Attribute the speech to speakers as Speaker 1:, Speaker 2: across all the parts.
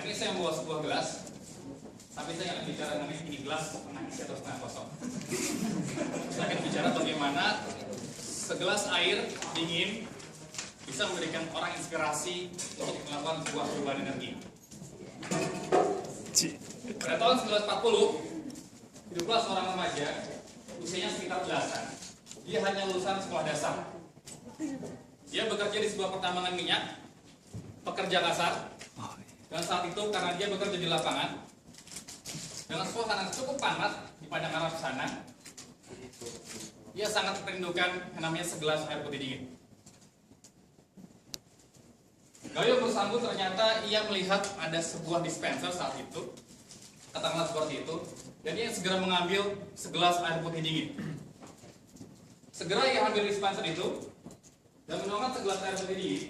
Speaker 1: Hari ini saya membawa sebuah gelas, tapi saya akan bicara mengenai ini gelas setengah isi atau setengah kosong. Saya akan bicara bagaimana segelas air dingin bisa memberikan orang inspirasi untuk melakukan sebuah perubahan energi. Pada tahun 1940, hiduplah seorang remaja, usianya sekitar belasan. Dia hanya lulusan sekolah dasar. Dia bekerja di sebuah pertambangan minyak, pekerja kasar. Dan saat itu karena dia bekerja di lapangan, dengan suasana cukup panas di padang Arab sana, dia sangat merindukan yang namanya segelas air putih dingin. Gayo bersambut ternyata ia melihat ada sebuah dispenser saat itu, katakanlah seperti itu, dan ia segera mengambil segelas air putih dingin. Segera ia ambil dispenser itu dan menemukan segelas air putih dingin.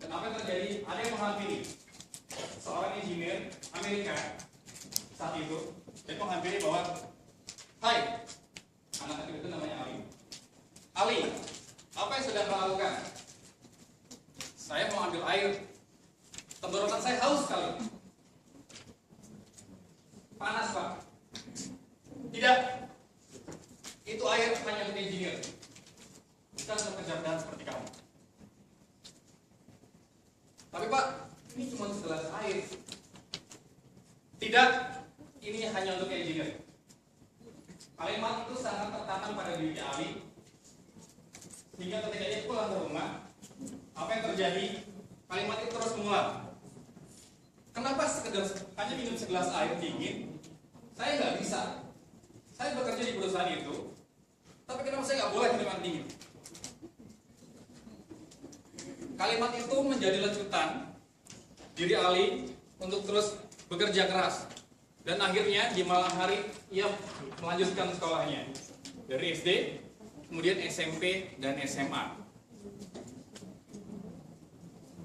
Speaker 1: Dan apa yang terjadi? Ada yang menghampiri seorang engineer Amerika saat itu. Dia menghampiri bahwa, "Hai, anak kecil itu namanya Ali. Ali, apa yang sedang kau lakukan?" "Saya mau ambil air. Tenggorokan saya haus sekali." "Panas, Pak." "Tidak. Itu air hanya untuk engineer. Kita harus bekerja seperti kamu." "Tapi Pak, ini cuma segelas air." "Tidak, ini hanya untuk engineer." Kalimat itu sangat tertanam pada diri Ali, sehingga ketika dia pulang ke rumah, apa yang terjadi? Kalimat itu terus mengulang. "Kenapa sekedar hanya minum segelas air dingin? Saya nggak bisa. Saya bekerja di perusahaan itu, tapi kenapa saya nggak boleh minum air dingin?" Kalimat itu menjadi lecutan diri Ali untuk terus bekerja keras. Dan akhirnya di malam hari ia melanjutkan sekolahnya dari SD, kemudian SMP dan SMA.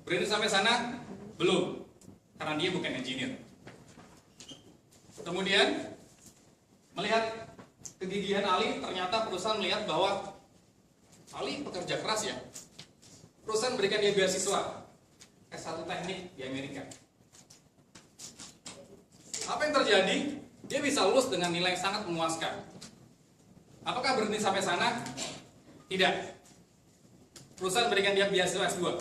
Speaker 1: Berhenti sampai sana? Belum, karena dia bukan engineer. Kemudian melihat kegigihan Ali, ternyata perusahaan melihat bahwa Ali pekerja keras ya. Perusahaan berikan dia beasiswa S1 teknik di Amerika. Apa yang terjadi? Dia bisa lulus dengan nilai yang sangat memuaskan. Apakah berhenti sampai sana? Tidak. Perusahaan berikan dia beasiswa S2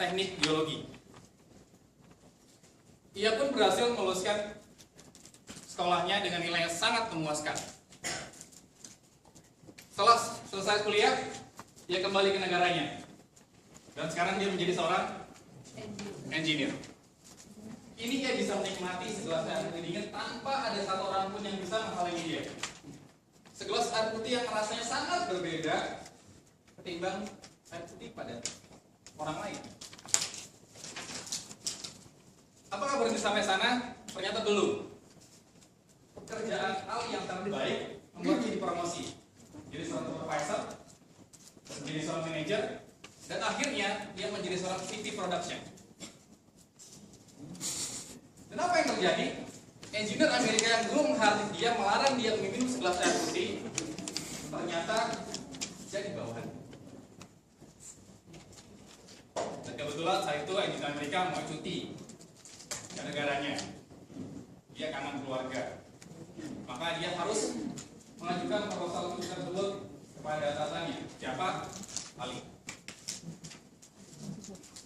Speaker 1: teknik biologi. Ia pun berhasil meluluskan sekolahnya dengan nilai yang sangat memuaskan. Setelah selesai kuliah, dia kembali ke negaranya. Dan sekarang dia menjadi seorang engineer. Ini dia bisa menikmati segelas air putih dingin tanpa ada satu orang pun yang bisa menghalangi dia. Segelas air putih yang rasanya sangat berbeda ketimbang air putih pada orang lain. Apakah berhenti sampai sana? Ternyata belum. Pekerjaan Ali yang sangat baik membuat dia dipromosi. Jadi seorang supervisor, menjadi seorang manajer, dan akhirnya dia menjadi seorang VP production. Dan apa yang terjadi? Engineer Amerika yang dulu menghardik dia, melarang dia meminum segelas air putih, ternyata jadi bawahan. Dan kebetulan saat itu engineer Amerika mau cuti ke negaranya. Dia kangen keluarga. Maka dia harus mengajukan proposal cuti tersebut kepada atasannya. Siapa? Ali.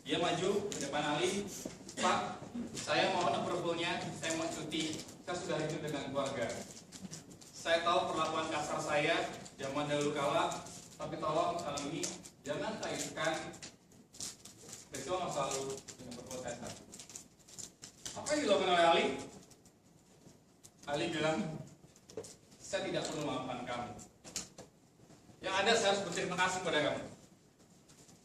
Speaker 1: Dia maju ke depan Ali. "Pak, saya mohon approval-nya, saya mau cuti. Saya sudah hidup dengan keluarga. Saya tahu perlakuan kasar saya zaman dahulu kala, tapi tolong kali ini jangan kaitkan peristiwa masa lalu dengan perbuatan kasar." Apa yang dilakukan oleh Ali? Ali bilang, "Saya tidak perlu memaafkan kamu. Yang ada saya harus berterima kasih pada kamu.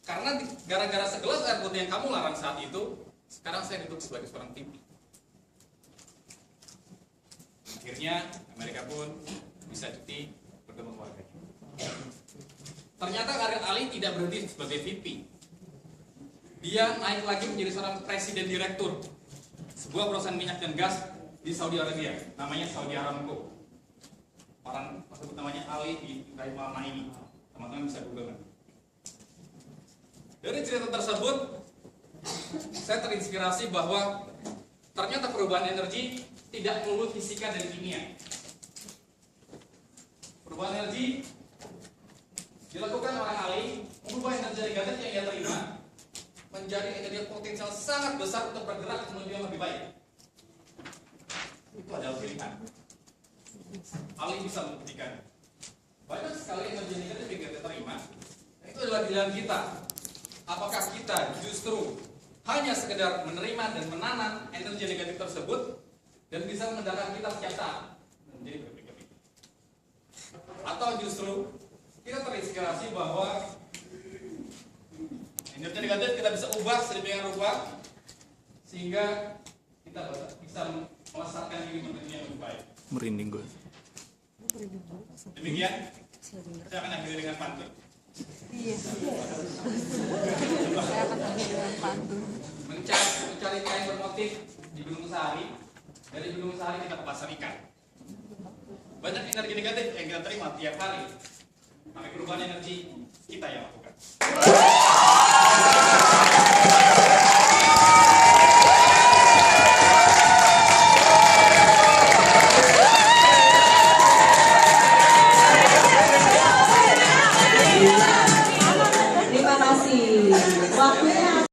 Speaker 1: Karena gara-gara segelas air putih yang kamu larang saat itu, sekarang saya duduk sebagai seorang VP." Akhirnya Amerika pun bisa cuti bertemu keluarganya. Ternyata karir Ali tidak berhenti sebagai VP. Dia naik lagi menjadi seorang presiden direktur sebuah perusahaan minyak dan gas di Saudi Arabia, namanya Saudi Aramco. Orang tersebut namanya Ali Ibrahim Al-Naimi. Teman-teman bisa google. Dari cerita tersebut, saya terinspirasi bahwa ternyata perubahan energi tidak melulu fisika dan kimia. Perubahan energi dilakukan oleh ahli mengubah energi negatif yang ia terima menjadi energi potensial sangat besar untuk bergerak menuju yang lebih baik. Itu adalah pilihan. Ahli bisa membuktikan. Banyak sekali energi negatif yang kita terima. Itu adalah pilihan kita. Apakah kita justru hanya sekedar menerima dan menanam energi negatif tersebut dan bisa mendarat kita setiap saat menjadi berpikir, atau justru kita terinspirasi bahwa energi negatif kita bisa ubah sedemikian rupa sehingga kita bisa melesatkan diri menuju yang lebih baik.
Speaker 2: Merinding gue.
Speaker 1: Demikian, saya akan akhiri dengan pantun.
Speaker 3: Iya. Saya akan akhiri dengan pantun.
Speaker 1: Mencari kain bermotif di Gunung Sahari. Dari Gunung Sahari kita ke pasar ikan. Banyak energi negatif yang kita terima tiap hari. Tapi perubahan energi kita yang lakukan.